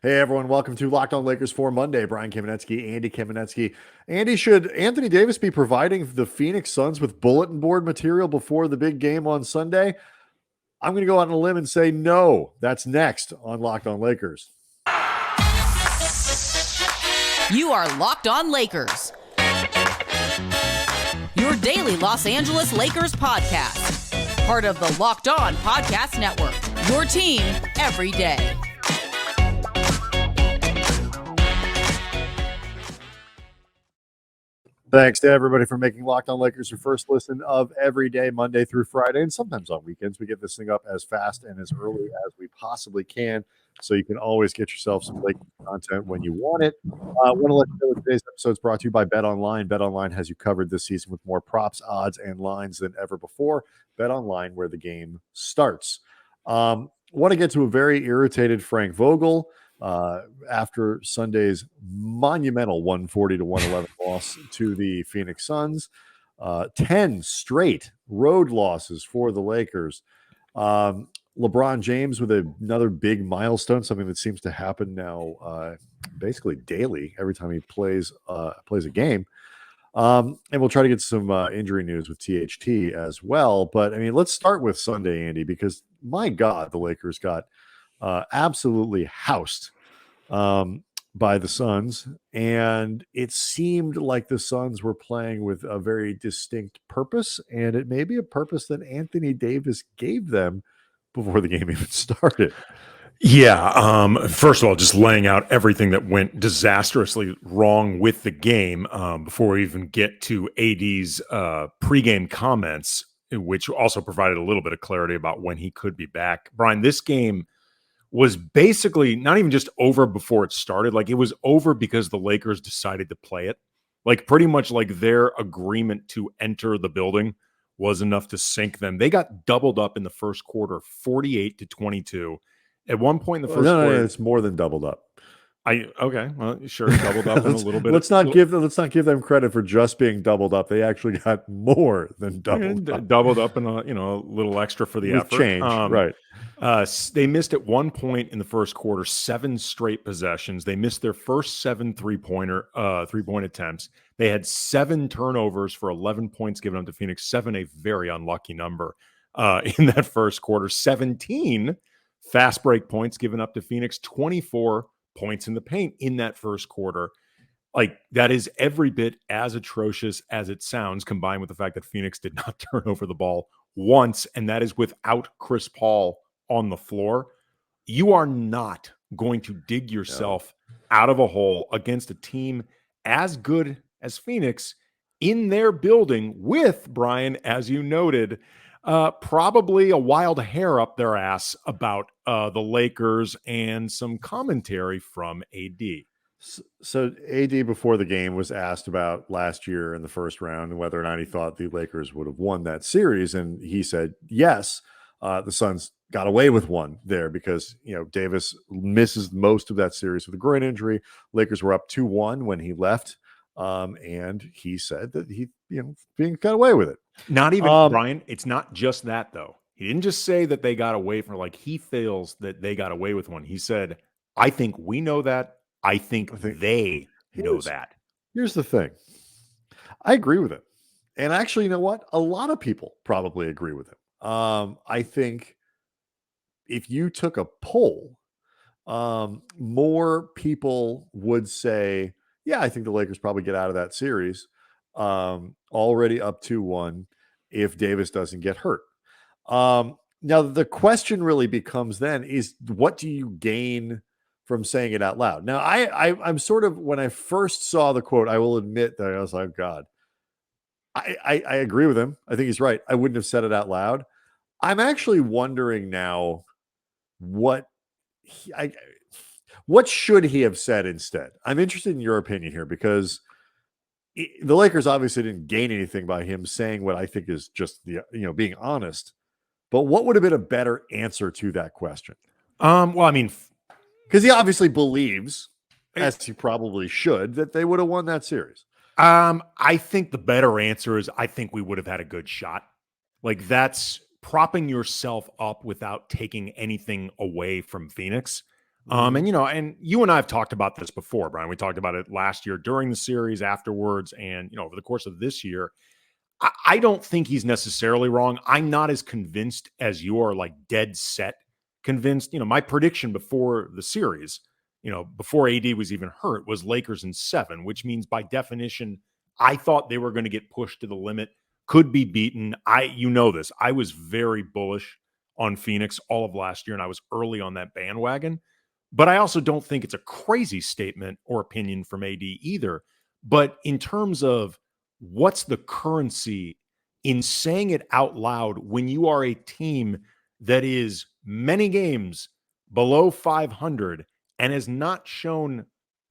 Hey everyone, welcome to Locked On Lakers for Monday. Brian Kamenetsky, Andy Kamenetsky. Andy, should Anthony Davis be providing the Phoenix Suns with bulletin board material before the big game on Sunday? I'm going to go out on a limb and say no. That's next on Locked On Lakers. You are Locked On Lakers, your daily Los Angeles Lakers podcast. Part of the Locked On Podcast Network, your team every day. Thanks to everybody for making Locked On Lakers your first listen of every day, Monday through Friday, and sometimes on weekends. We get this thing up as fast and as early as we possibly can, so you can always get yourself some Lakers content when you want it. I want to let you know that today's episode is brought to you by BetOnline. BetOnline has you covered this season with more props, odds, and lines than ever before. BetOnline, where the game starts. Want to get to a very irritated Frank Vogel after Sunday's monumental 140-111 loss to the Phoenix Suns. 10 straight road losses for the Lakers. LeBron James with another big milestone, something that seems to happen now basically daily every time he plays a game. And we'll try to get some injury news with THT as well. But, I mean, let's start with Sunday, Andy, because, my God, the Lakers got absolutely housed by the Suns. And it seemed like the Suns were playing with a very distinct purpose, and it may be a purpose that Anthony Davis gave them before the game even started. Yeah. First of all, just laying out everything that went disastrously wrong with the game before we even get to AD's pregame comments, which also provided a little bit of clarity about when he could be back. Brian, this game was basically not even just over before it started. Like, it was over because the Lakers decided to play it. Like, pretty much like their agreement to enter the building was enough to sink them. They got doubled up in the first quarter, 48-22. At one point in the first quarter, it's more than doubled up. Okay, well, sure, doubled up in a little bit. Let's not give them credit for just being doubled up. They actually got more than doubled up. Doubled up and a little extra for the with effort. Change, right? They missed at one point in the first quarter 7 straight possessions. They missed their first 7 three-point attempts. They had 7 turnovers for 11 points given up to Phoenix. 7, a very unlucky number in that first quarter. 17 fast break points given up to Phoenix. 24 points in the paint in that first quarter. Like, that is every bit as atrocious as it sounds, combined with the fact that Phoenix did not turn over the ball once, and that is without Chris Paul on the floor. You are not going to dig yourself out of a hole against a team as good as Phoenix in their building with, Brian, as you noted, probably a wild hair up their ass about the Lakers and some commentary from AD. So AD before the game was asked about last year in the first round and whether or not he thought the Lakers would have won that series. And he said, yes, the Suns got away with one there because, Davis misses most of that series with a groin injury. Lakers were up 2-1 when he left. And he said that he, got away with it. Not even, Brian, it's not just that, though. He didn't just say that they got away from, he feels that they got away with one. He said, I think we know that. I think they know that. Here's the thing. I agree with him. And actually, you know what? A lot of people probably agree with him. I think if you took a poll, more people would say, yeah, I think the Lakers probably get out of that series already up 2-1 if Davis doesn't get hurt. Now, the question really becomes then is, what do you gain from saying it out loud? Now, I'm sort of, when I first saw the quote, I will admit that I was like, God, I agree with him. I think he's right. I wouldn't have said it out loud. I'm actually wondering now what should he have said instead? I'm interested in your opinion here because the Lakers obviously didn't gain anything by him saying what I think is just being honest. But what would have been a better answer to that question? Well, I mean, because he obviously believes, as he probably should, that they would have won that series. I think the better answer is I think we would have had a good shot. Like, that's propping yourself up without taking anything away from Phoenix. And and you and I have talked about this before, Brian. We talked about it last year during the series, afterwards, and over the course of this year. I don't think he's necessarily wrong. I'm not as convinced as you are, like dead set convinced. My prediction before the series, before AD was even hurt, was Lakers in 7, which means by definition, I thought they were going to get pushed to the limit, could be beaten. This. I was very bullish on Phoenix all of last year, and I was early on that bandwagon. But I also don't think it's a crazy statement or opinion from AD either. But in terms of what's the currency in saying it out loud when you are a team that is many games below 500 and has not shown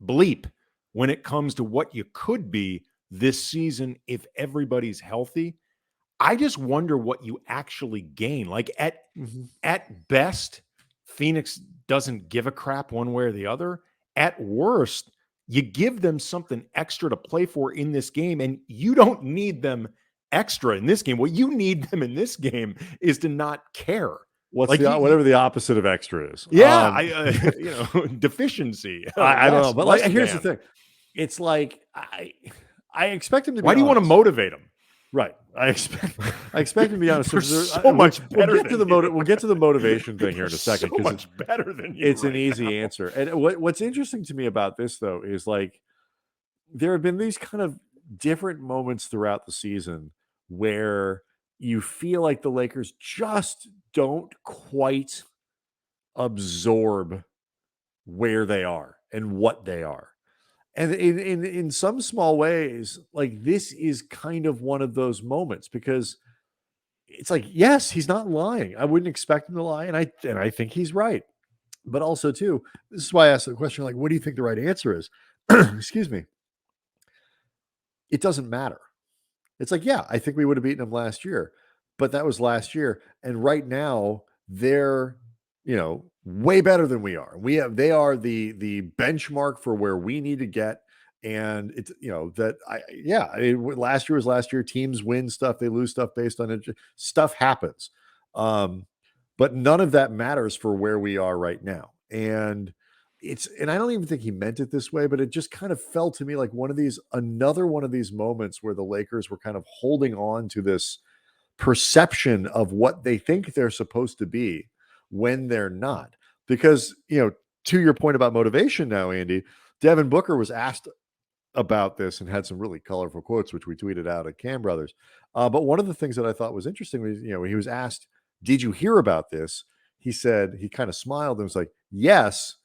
bleep when it comes to what you could be this season if everybody's healthy? I just wonder what you actually gain. Like at best, Phoenix doesn't give a crap one way or the other. At worst, you give them something extra to play for in this game, and you don't need them extra in this game. What you need them in this game is to not care. Whatever the opposite of extra is. Yeah, deficiency. I don't know, but here's the thing: it's like I expect him to be. Why do you want to motivate him? Right. I expect him to be honest. So much better. We'll get to the motivation thing here in a second. So much better than you. It's an easy answer. And what's interesting to me about this though is like there have been these kind of different moments throughout the season where you feel like the Lakers just don't quite absorb where they are and what they are. And in some small ways, like this is kind of one of those moments because it's like, yes, he's not lying. I wouldn't expect him to lie, and I think he's right. But also, too, this is why I asked the question, like, what do you think the right answer is? Excuse me. It doesn't matter. It's like, yeah, I think we would have beaten him last year, but that was last year. And right now, they're, way better than we are. They are the benchmark for where we need to get. And it's, last year was last year. Teams win stuff, they lose stuff based on it. Stuff happens. But none of that matters for where we are right now. And I don't even think he meant it this way, but it just kind of felt to me like another one of these moments where the Lakers were kind of holding on to this perception of what they think they're supposed to be when they're not. Because, to your point about motivation now, Andy, Devin Booker was asked about this and had some really colorful quotes, which we tweeted out at Cam Brothers. But one of the things that I thought was interesting was, he was asked, did you hear about this? He said, he kind of smiled and was like, yes,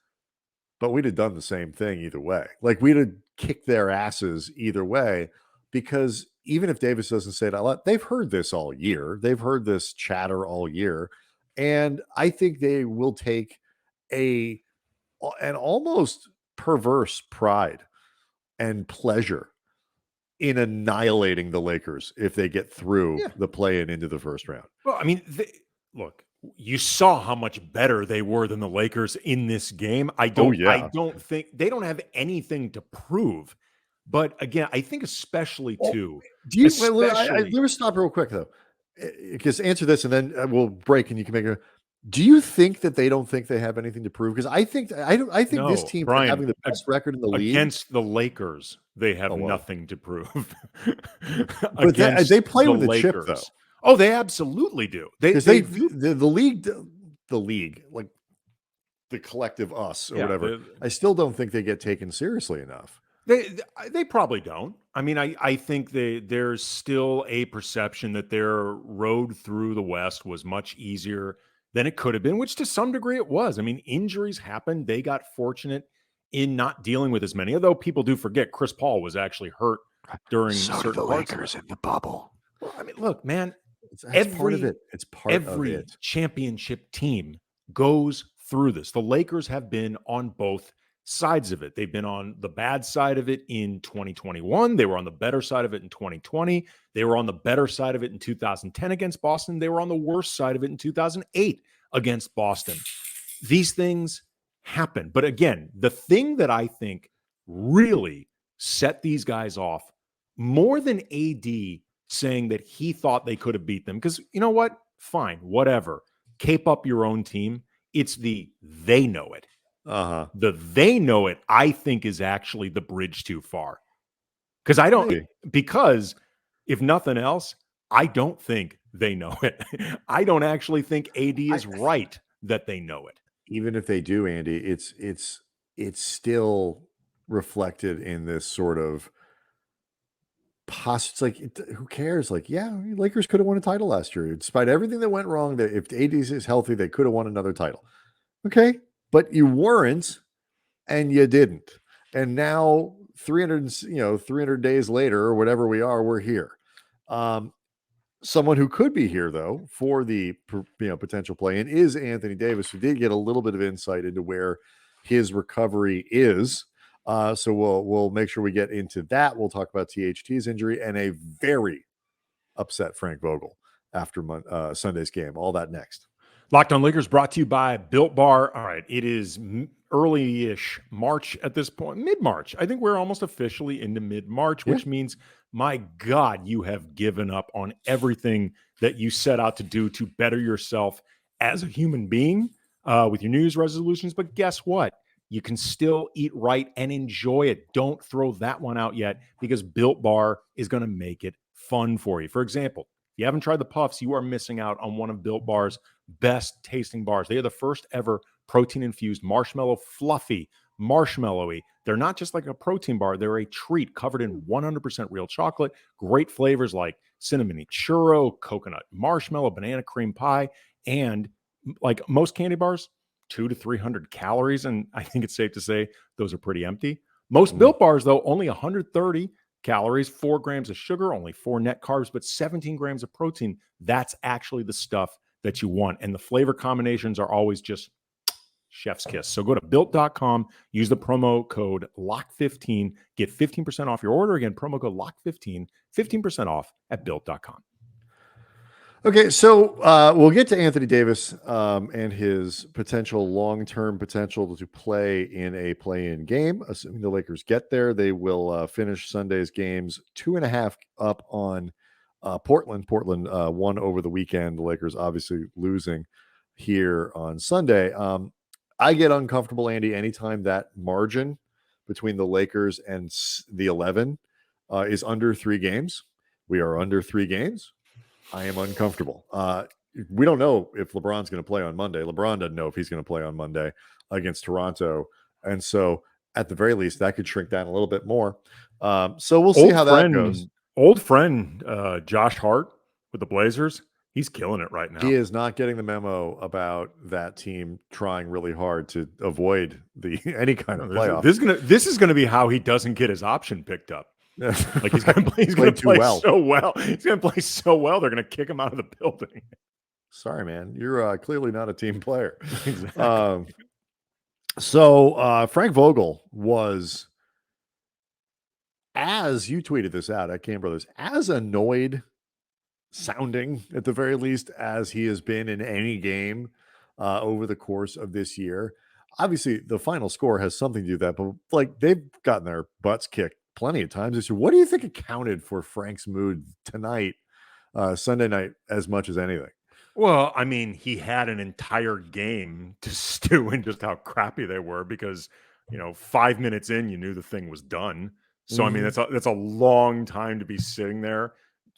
but we'd have done the same thing either way. Like we'd have kicked their asses either way, because even if Davis doesn't say it out loud, they've heard this all year. They've heard this chatter all year. And I think they will take an almost perverse pride and pleasure in annihilating the Lakers if they get through the play-in into the first round. Well, I mean, look, you saw how much better they were than the Lakers in this game. I don't think they don't have anything to prove. But again, I think especially too. Let me stop real quick though, because answer this and then we'll break and you can make a. Do you think that they don't think they have anything to prove? Because I think this team, Brian, having the best record in the league against the Lakers, they have nothing to prove. But they play with the chip though. Oh, they absolutely do. The league, like the collective us or whatever. I still don't think they get taken seriously enough. They probably don't. I mean, I think there's still a perception that their road through the West was much easier than it could have been, which to some degree it was. I mean, injuries happened. They got fortunate in not dealing with as many, although people do forget Chris Paul was actually hurt during certain the Lakers in the bubble. Well, I mean, look, man, part of it. It's part of it. Every championship team goes through this. The Lakers have been on both sides of it. They've been on the bad side of it in 2021. They were on the better side of it in 2020. They were on the better side of it in 2010 against Boston. They were on the worst side of it in 2008 against Boston. These things happen. But again, the thing that I think really set these guys off more than AD saying that he thought they could have beat them, because you know what? Fine, whatever. Cape up your own team. It's they know it. The they know it, I think, is actually the bridge too far. Because if nothing else, I don't think they know it. I don't actually think AD is right that they know it. Even if they do, Andy, it's still reflected in this sort of it's like, who cares? Like, yeah, Lakers could have won a title last year. Despite everything that went wrong, that if AD is healthy, they could have won another title. Okay, but you weren't, and you didn't. And now 300 days later or whatever we're here. Someone who could be here though for the potential play-in is Anthony Davis, who did get a little bit of insight into where his recovery is. So we'll make sure we get into that. We'll talk about THT's injury and a very upset Frank Vogel after Sunday's game. All that next. Locked On Lakers brought to you by Built Bar. All right, it is early-ish March at this point, mid-March. I think we're almost officially into mid-March, which means, my God, you have given up on everything that you set out to do to better yourself as a human being with your New Year's resolutions. But guess what? You can still eat right and enjoy it. Don't throw that one out yet, because Built Bar is going to make it fun for you. For example, if you haven't tried the Puffs, you are missing out on one of Built Bar's best tasting bars. They are the first ever protein-infused marshmallow, fluffy, marshmallowy. They're not just like a protein bar. They're a treat covered in 100% real chocolate. Great flavors like cinnamon churro, coconut marshmallow, banana cream pie, and like most candy bars, 200 to 300 calories. And I think it's safe to say those are pretty empty. Most Built Bars, though, only 130 calories, 4 grams of sugar, only 4 net carbs, but 17 grams of protein. That's actually the stuff that you want. And the flavor combinations are always just chef's kiss. So go to built.com, use the promo code LOCK15, get 15% off your order. Again, promo code LOCK15, 15% off at built.com. Okay, so we'll get to Anthony Davis and his potential long-term potential to play in a play-in game. Assuming the Lakers get there, they will finish Sunday's games 2.5 up on Portland. Portland won over the weekend. The Lakers obviously losing here on Sunday. I get uncomfortable, Andy, anytime that margin between the Lakers and the 11 is under 3 games. We are under 3 games. I am uncomfortable. We don't know if LeBron's going to play on Monday. LeBron doesn't know if he's going to play on Monday against Toronto. And so at the very least, that could shrink down a little bit more. So we'll see how that goes. Old friend Josh Hart with the Blazers, he's killing it right now. He is not getting the memo about that team trying really hard to avoid any kind of playoff. This is gonna be how he doesn't get his option picked up. Like he's gonna play so well. He's gonna play so well. They're gonna kick him out of the building. Sorry, man. You're clearly not a team player. Exactly. So Frank Vogel was, as you tweeted this out at Cam Brothers, as annoyed sounding at the very least as he has been in any game over the course of this year. Obviously, the final score has something to do with that, but like they've gotten their butts kicked plenty of times this year. What do you think accounted for Frank's mood tonight, Sunday night, as much as anything? Well, I mean, he had an entire game to stew in just how crappy they were because, 5 minutes in, you knew the thing was done. So, I mean, that's a long time to be sitting there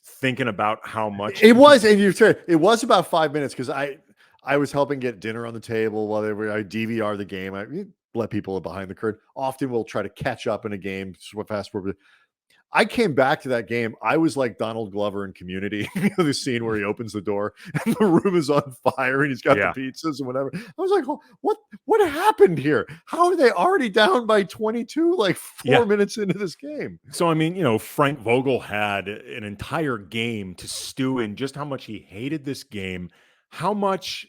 thinking about how much it was. And it was about 5 minutes because I was helping get dinner on the table while I DVR the game. I let people behind the curtain. Often we'll try to catch up in a game, fast forward. I came back to that game. I was like Donald Glover in Community, the scene where he opens the door and the room is on fire and he's got the pizzas and whatever. I was like, oh, what happened here? How are they already down by 22, like 4 minutes into this game? So, I mean, Frank Vogel had an entire game to stew in just how much he hated this game, how much,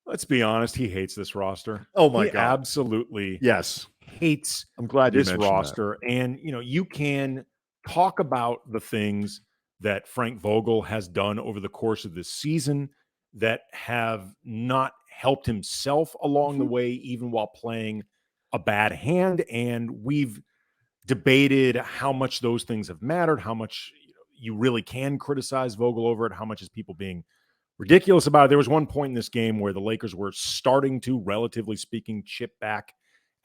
let's be honest, he hates this roster. Oh my God. Absolutely. Yes. Hates I'm glad this roster. That. And, you can talk about the things that Frank Vogel has done over the course of this season that have not helped himself along the way, even while playing a bad hand. And we've debated how much those things have mattered, how much you really can criticize Vogel over it, how much is people being ridiculous about it. There was one point in this game where the Lakers were starting to, relatively speaking, chip back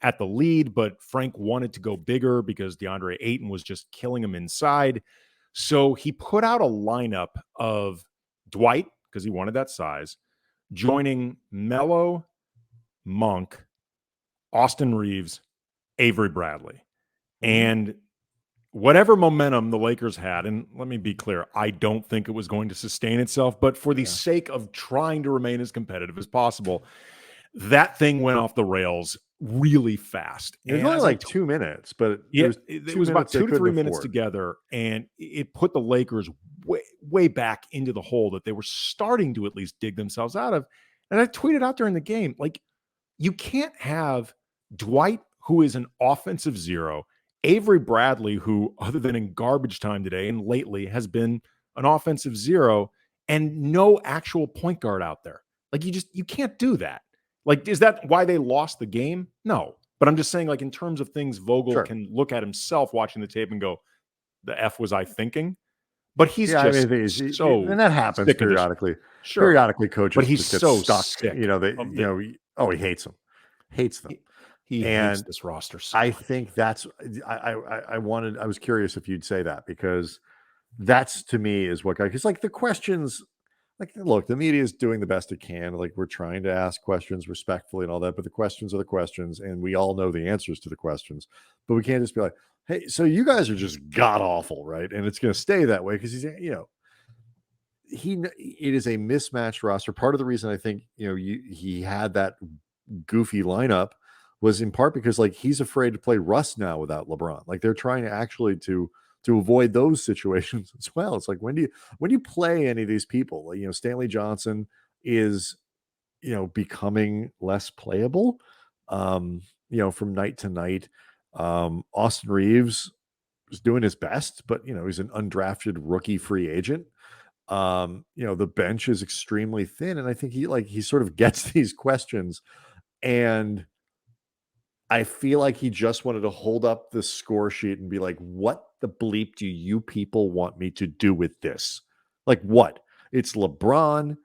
at the lead, but Frank wanted to go bigger because DeAndre Ayton was just killing him inside. So he put out a lineup of Dwight, because he wanted that size, joining Melo, Monk, Austin Reeves, Avery Bradley. And whatever momentum the Lakers had, and let me be clear, I don't think it was going to sustain itself, but for the sake of trying to remain as competitive as possible, that thing went off the rails really fast. It was only like 2 minutes, but it was about 2 to 3 minutes together, and it put the Lakers way back into the hole that they were starting to at least dig themselves out of. And I tweeted out during the game, like, you can't have Dwight, who is an offensive zero, Avery Bradley, who, other than in garbage time today and lately, has been an offensive zero, and no actual point guard out there. Like, you can't do that. Like, is that why they lost the game? No. But I'm just saying, like, in terms of things Vogel can look at himself watching the tape and go, the F was I thinking? But he's and that happens periodically. Periodically, coaches, but he's so stuck. Sick he hates them. Hates them. He hates this roster. So I think that's I was curious if you'd say that, because that's, to me, is what, because like the questions, like, look, the media is doing the best it can. Like, we're trying to ask questions respectfully and all that, but the questions are the questions, and we all know the answers to the questions. But we can't just be like, hey, so you guys are just god awful, right? And it's going to stay that way because he's, it is a mismatched roster. Part of the reason I think, he had that goofy lineup was in part because, like, he's afraid to play Russ now without LeBron. Like, they're trying to actually to avoid those situations as well. It's like, when do you play any of these people? Like, Stanley Johnson is, becoming less playable, from night to night. Austin Reeves is doing his best, but he's an undrafted rookie free agent. The bench is extremely thin, and I think he sort of gets these questions, and I feel like he just wanted to hold up the score sheet and be like, what the bleep do you people want me to do with this? Like, what? It's LeBron,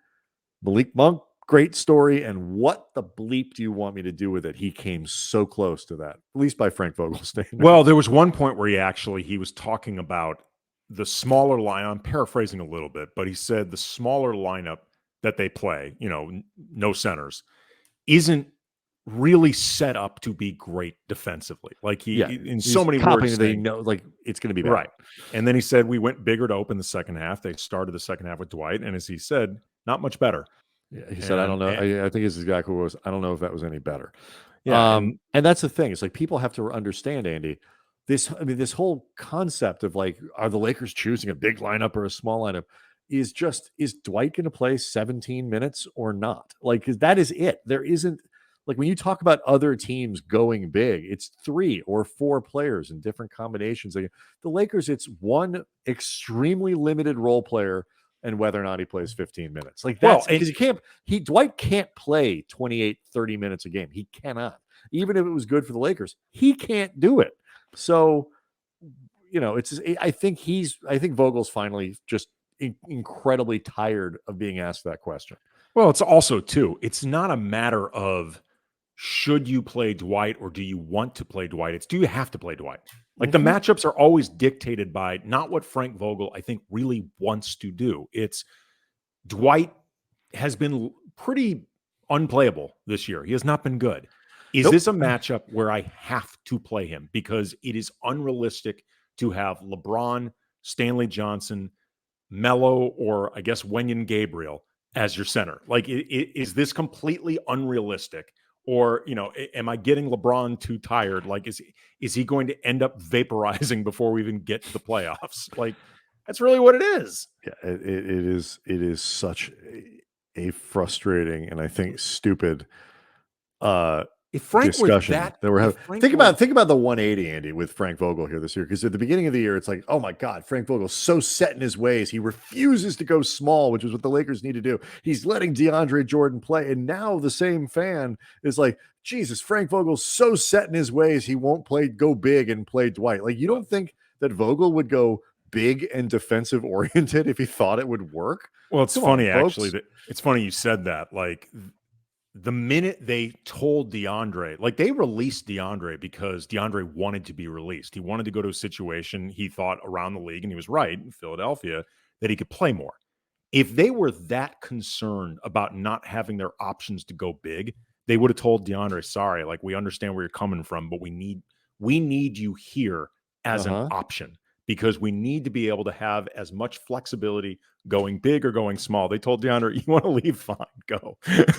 Malik Monk, great story. And what the bleep do you want me to do with it? He came so close to that, at least by Frank Vogel standards. Well, there was one point where he was talking about the smaller line. I'm paraphrasing a little bit, but he said the smaller lineup that they play, no centers, isn't really set up to be great defensively. Like, in so many words, they know, like, it's going to be bad. Right. And then he said we went bigger to open the second half. They started the second half with Dwight, and as he said, not much better. Yeah, he said, I don't know. I think it's exactly what it was. I don't know if that was any better. Yeah. And that's the thing. It's like, people have to understand, Andy, this whole concept of, like, are the Lakers choosing a big lineup or a small lineup is Dwight going to play 17 minutes or not? Like, that is it. There isn't, like, when you talk about other teams going big, it's 3 or 4 players in different combinations. Like, the Lakers, it's one extremely limited role player, and whether or not he plays 15 minutes. Like, that's because Dwight can't play 28, 30 minutes a game. He cannot. Even if it was good for the Lakers, he can't do it. So, I think Vogel's finally just incredibly tired of being asked that question. Well, it's also, too, it's not a matter of should you play Dwight or do you want to play Dwight? It's do you have to play Dwight? Like, the matchups are always dictated by not what Frank Vogel, I think, really wants to do. It's Dwight has been pretty unplayable this year. He has not been good. Is this a matchup where I have to play him? Because it is unrealistic to have LeBron, Stanley Johnson, Melo, or I guess Wenyen Gabriel as your center. Like, is this completely unrealistic? Or, am I getting LeBron too tired? Like, is he going to end up vaporizing before we even get to the playoffs? Like, that's really what it is. Yeah, it is such a frustrating and I think stupid if Frank discussion that we're having. Think about the 180, Andy, with Frank Vogel here this year, because at the beginning of the year, it's like, oh my God, Frank Vogel's so set in his ways. He refuses to go small, which is what the Lakers need to do. He's letting DeAndre Jordan play. And now the same fan is like, Jesus, Frank Vogel's so set in his ways, he won't go big and play Dwight. Like, you don't think that Vogel would go big and defensive oriented if he thought it would work? Well, it's Come funny on, actually folks. that it's funny you said that. Like the minute they told DeAndre, like they released DeAndre because DeAndre wanted to be released. He wanted to go to a situation he thought around the league, and he was right in Philadelphia that he could play more. If they were that concerned about not having their options to go big, they would have told DeAndre, sorry, like we understand where you're coming from, but we need you here as an option because we need to be able to have as much flexibility going big or going small. They told DeAndre, you want to leave? Fine, go.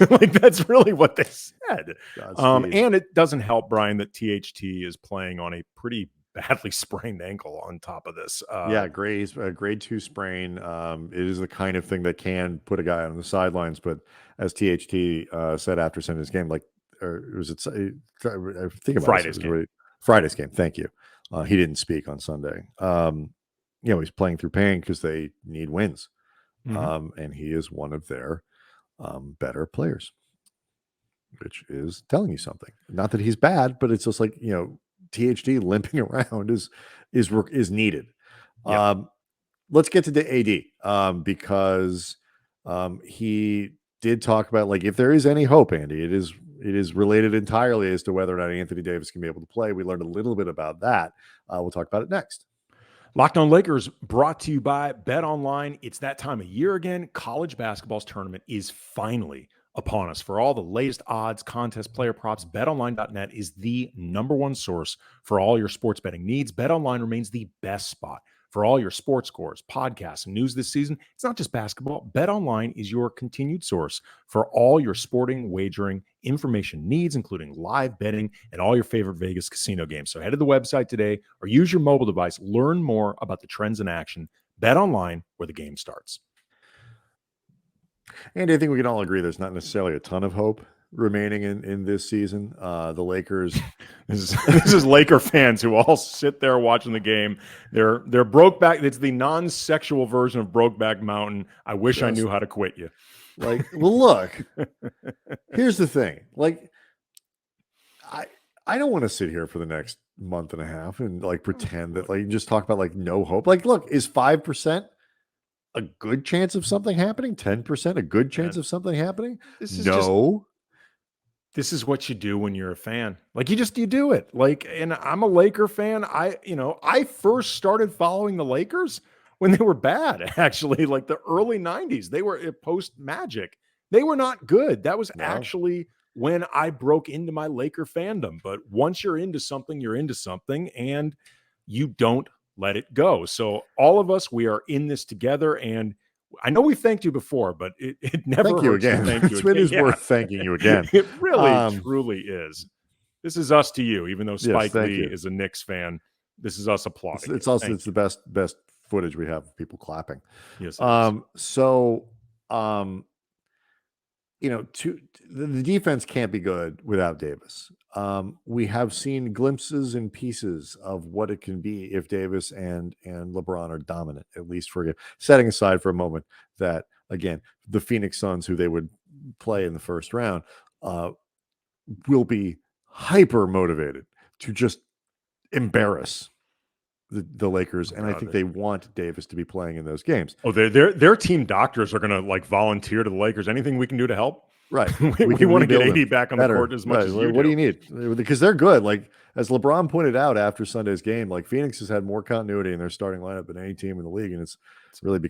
Like that's really what they said. And it doesn't help, Brian, that THT is playing on a pretty badly sprained ankle on top of this. Grade 2 sprain. It is the kind of thing that can put a guy on the sidelines. But as THT said after Sunday's game, like, or was it? I think about Friday's game. Friday's game. Thank you. He didn't speak on Sunday. He's playing through pain because they need wins, and he is one of their better players, which is telling you something. Not that he's bad, but it's just like THD limping around is needed. Yeah. Let's get to the AD because he did talk about, like, if there is any hope, Andy, it is related entirely as to whether or not Anthony Davis can be able to play. We learned a little bit about that. We'll talk about it next. Locked On Lakers brought to you by BetOnline. It's that time of year again. College basketball's tournament is finally upon us. For all the latest odds, contests, player props, betonline.net is the number one source for all your sports betting needs. BetOnline remains the best spot for all your sports scores, podcasts, and news this season. It's not just basketball. BetOnline is your continued source for all your sporting wagering information needs, including live betting and all your favorite Vegas casino games. So head to the website today or use your mobile device. Learn more about the trends in action. BetOnline, where the game starts. And I think we can all agree there's not necessarily a ton of hope remaining in this season. The Lakers. This is Laker fans who all sit there watching the game. They're Brokeback. It's the non-sexual version of Brokeback Mountain. I wish I knew how to quit you. Like, well, look, here's the thing. Like, I don't want to sit here for the next month and a half and like pretend that like just talk about like no hope. Like, look, is 5% a good chance of something happening? 10% a good chance of something happening? This is what you do when you're a fan. Like you do it. Like, and I'm a Laker fan. I first started following the Lakers when they were bad, actually, like the early 90s. They were post Magic. They were not good. That was actually when I broke into my Laker fandom. But once you're into something, you're into something, and you don't let it go. So all of us, we are in this together. And I know we thanked you before, but it never thank you hurts again. to thank you It is worth thanking you again. It really, truly is. This is us to you, even though Spike Lee is a Knicks fan. This is us applauding. It's also the best footage we have of people clapping. Yes. The defense can't be good without Davis. We have seen glimpses and pieces of what it can be if Davis and LeBron are dominant, at least for setting aside for a moment that, again, the Phoenix Suns, who they would play in the first round, will be hyper motivated to just embarrass the Lakers, and I think they want Davis to be playing in those games. Oh, their team doctors are going to like volunteer to the Lakers. Anything we can do to help? Right. we want to get AD back on the court as much as you do. What do you need? Because they're good. Like, as LeBron pointed out after Sunday's game, like Phoenix has had more continuity in their starting lineup than any team in the league, and it's really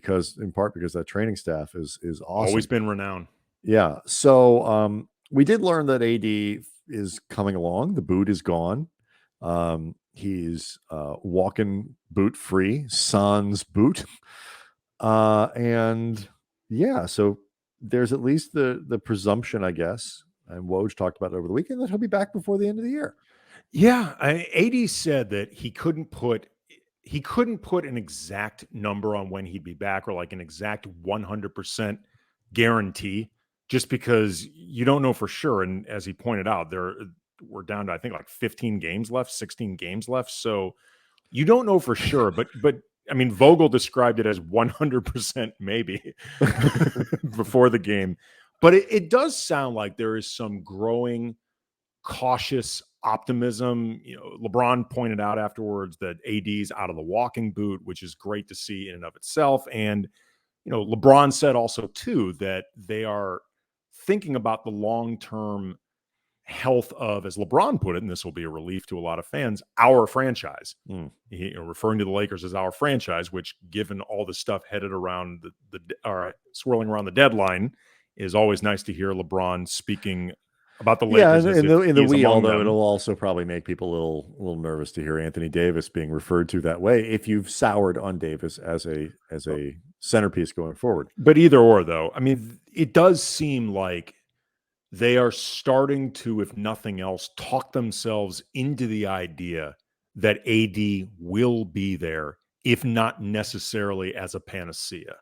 in part because that training staff is awesome. Always been renowned. Yeah. So we did learn that AD is coming along. The boot is gone. He's walking boot free, sans boot. So there's at least the presumption, I guess, and Woj talked about it over the weekend, that he'll be back before the end of the year. Yeah. AD said that he couldn't put an exact number on when he'd be back, or like an exact 100% guarantee, just because you don't know for sure. And as he pointed out, we're down to, I think, like 15 games left, 16 games left. So you don't know for sure, but I mean, Vogel described it as 100% maybe before the game, but it does sound like there is some growing cautious optimism. LeBron pointed out afterwards that AD's out of the walking boot, which is great to see in and of itself. And, LeBron said also too, that they are thinking about the long-term health of, as LeBron put it, and this will be a relief to a lot of fans, our franchise. Referring to the Lakers as our franchise, which, given all the stuff headed around swirling around the deadline, is always nice to hear LeBron speaking about the Lakers. In the we, although them. It'll also probably make people a little nervous to hear Anthony Davis being referred to that way if you've soured on Davis as a centerpiece going forward. But either or, though, I mean, it does seem like they are starting to, if nothing else, talk themselves into the idea that AD will be there, if not necessarily as a panacea.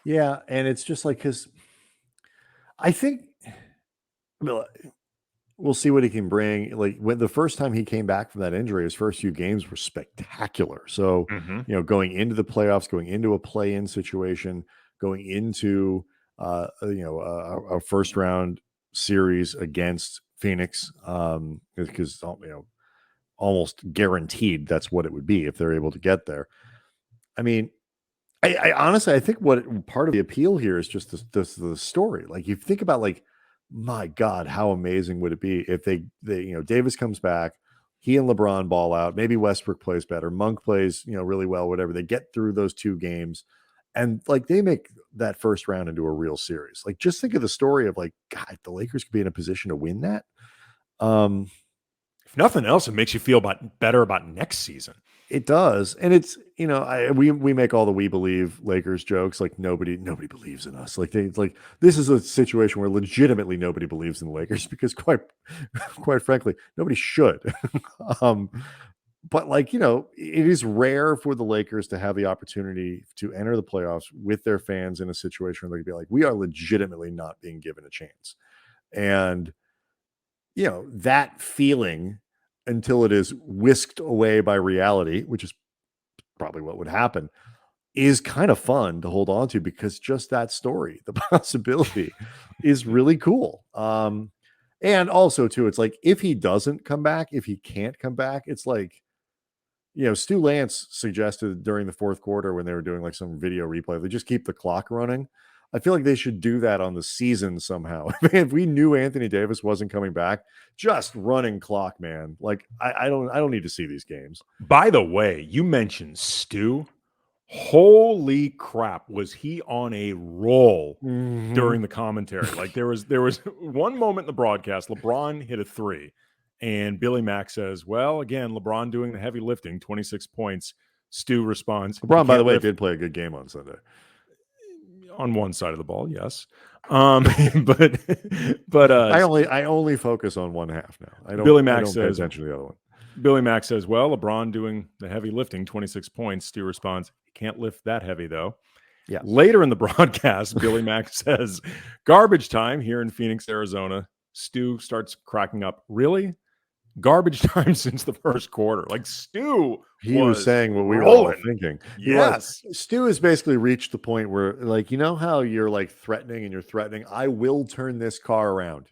Yeah, and it's just like, because I think we'll see what he can bring. Like, when the first time he came back from that injury, his first few games were spectacular. So, going into the playoffs, going into a play-in situation, going into a first round series against Phoenix, because almost guaranteed that's what it would be if they're able to get there. I mean, I honestly, I think what part of the appeal here is just the story. Like, you think about, like, my God, how amazing would it be if they Davis comes back, he and LeBron ball out, maybe Westbrook plays better, Monk plays really well, whatever. They get through those 2 games, and like they make that first round into a real series. Like, just think of the story of, like, God, the Lakers could be in a position to win that. If nothing else, it makes you feel better about next season. It does. And it's, we make all the "we believe Lakers" jokes. Like, nobody believes in us. Like, this is a situation where legitimately nobody believes in the Lakers, because quite frankly, nobody should. But, like, it is rare for the Lakers to have the opportunity to enter the playoffs with their fans in a situation where they could be like, we are legitimately not being given a chance. And, that feeling, until it is whisked away by reality, which is probably what would happen, is kind of fun to hold on to, because just that story, the possibility, is really cool. And also too, it's like, if he doesn't come back, if he can't come back, it's like, Stu Lance suggested during the fourth quarter, when they were doing like some video replay, they just keep the clock running. I feel like they should do that on the season somehow. If we knew Anthony Davis wasn't coming back, just running clock, man. Like, I don't need to see these games. By the way, you mentioned Stu. Holy crap, was he on a roll during the commentary? Like, there was one moment in the broadcast, LeBron hit a 3, and Billy Mack says, well, again, LeBron doing the heavy lifting, 26 points. Stu responds, LeBron, by the way, did play a good game on Sunday. On one side of the ball, yes. But I only focus on one half now. I don't pay attention to the other one. Billy Mack says, well, LeBron doing the heavy lifting, 26 points. Stu responds, can't lift that heavy, though. Yeah. Later in the broadcast, Billy Mack says, garbage time here in Phoenix, Arizona. Stu starts cracking up. Really? Garbage time since the first quarter. Like, Stu was saying what we were all thinking. Yes. Stu has basically reached the point where, like, how you're like threatening and you're threatening, I will turn this car around.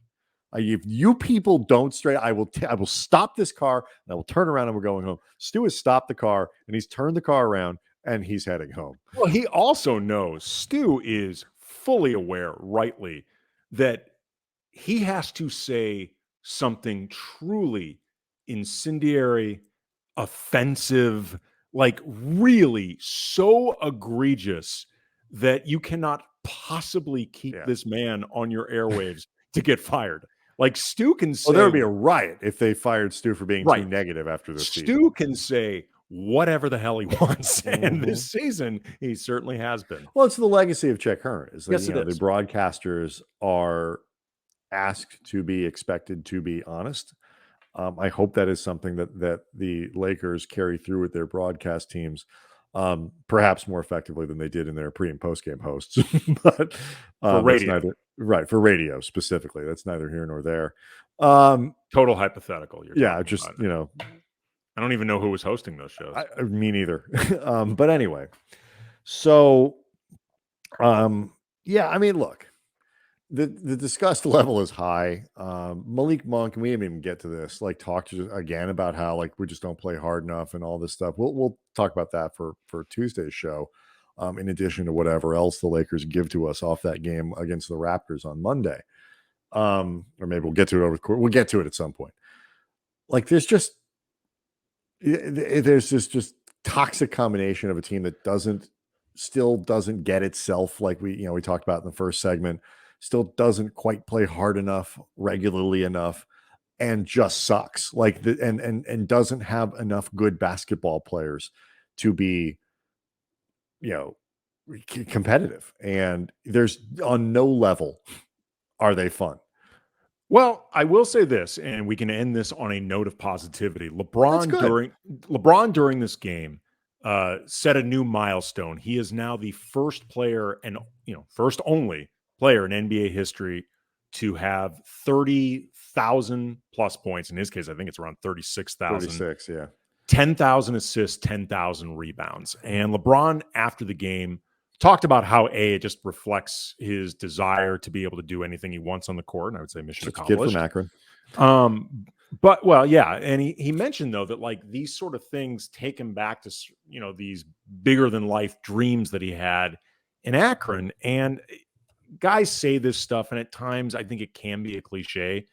If you people don't I will stop this car and I will turn around and we're going home. Stu has stopped the car and he's turned the car around and he's heading home. Well, he also knows, Stu is fully aware, rightly, that he has to say something truly incendiary, offensive, like really so egregious that you cannot possibly keep this man on your airwaves to get fired. Like, Stu can say, there would be a riot if they fired Stu for being too negative after this season. Stu can say whatever the hell he wants, and this season he certainly has been. Well, it's the legacy of Chet Curran. Is that, yes, the broadcasters are asked to be expected to be honest. I hope that is something that the Lakers carry through with their broadcast teams, perhaps more effectively than they did in their pre and post game hosts. But for radio, for radio specifically, that's neither here nor there. Total hypothetical. Just I don't even know who was hosting those shows. Me neither. But anyway, so I mean, look. the disgust level is high. Malik Monk, and we didn't even get to this, like talked again about how like we just don't play hard enough and all this stuff. We'll talk about that for Tuesday's show. In addition to whatever else the Lakers give to us off that game against the Raptors on Monday. Or maybe we'll get to it over the course. We'll get to it at some point. Like there's this just toxic combination of a team that still doesn't get itself, like we talked about in the first segment, still doesn't quite play hard enough, regularly enough, and just sucks. Like and doesn't have enough good basketball players to be, competitive. And there's on no level are they fun. Well, I will say this, and we can end this on a note of positivity. LeBron during this game set a new milestone. He is now the first player and first only player in NBA history to have 30,000 plus points. In his case, I think it's around 36,000. 36, yeah. 10,000 assists, 10,000 rebounds. And LeBron, after the game, talked about how it just reflects his desire to be able to do anything he wants on the court. And I would say mission accomplished. Kid from Akron. But well, yeah. And he mentioned though, that like these sort of things take him back to, these bigger than life dreams that he had in Akron. And guys say this stuff, and at times I think it can be a cliche,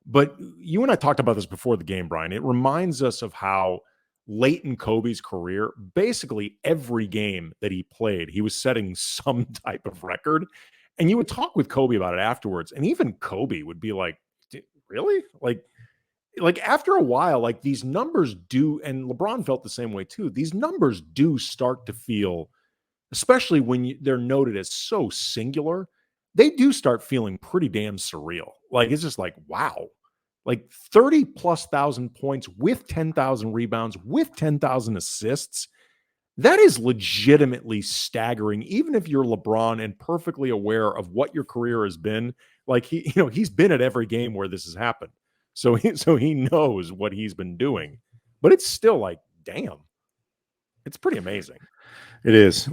but you and I talked about this before the game, Brian. It reminds us of how late in Kobe's career, basically every game that he played, he was setting some type of record. And you would talk with Kobe about it afterwards. And even Kobe would be like, really? Like after a while, like these numbers do, and LeBron felt the same way too. These numbers do start to feel, especially when they're noted as so singular, they do start feeling pretty damn surreal. Like it's just like, wow. Like 30 plus thousand points with 10,000 rebounds, with 10,000 assists. That is legitimately staggering, even if you're LeBron and perfectly aware of what your career has been. Like he's been at every game where this has happened. So he knows what he's been doing. But it's still like, damn. It's pretty amazing. It is.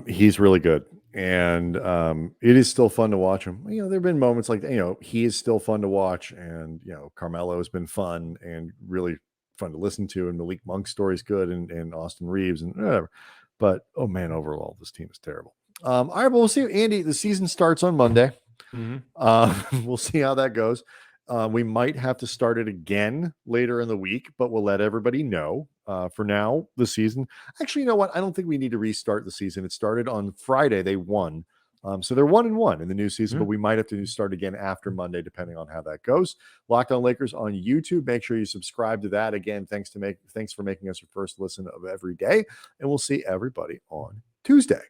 He's really good. And it is still fun to watch him. There have been moments like, he is still fun to watch. And, Carmelo has been fun and really fun to listen to. And Malik Monk's story is good, and Austin Reeves and whatever. But, oh man, overall, this team is terrible. All right, well, we'll see. Andy, the season starts on Monday. Mm-hmm. We'll see how that goes. We might have to start it again later in the week, but we'll let everybody know. For now, the season. Actually, you know what? I don't think we need to restart the season. It started on Friday. They won. So they're 1-1 in the new season, but we might have to start again after Monday, depending on how that goes. Locked On Lakers on YouTube. Make sure you subscribe to that. Again, thanks for making us your first listen of every day. And we'll see everybody on Tuesday.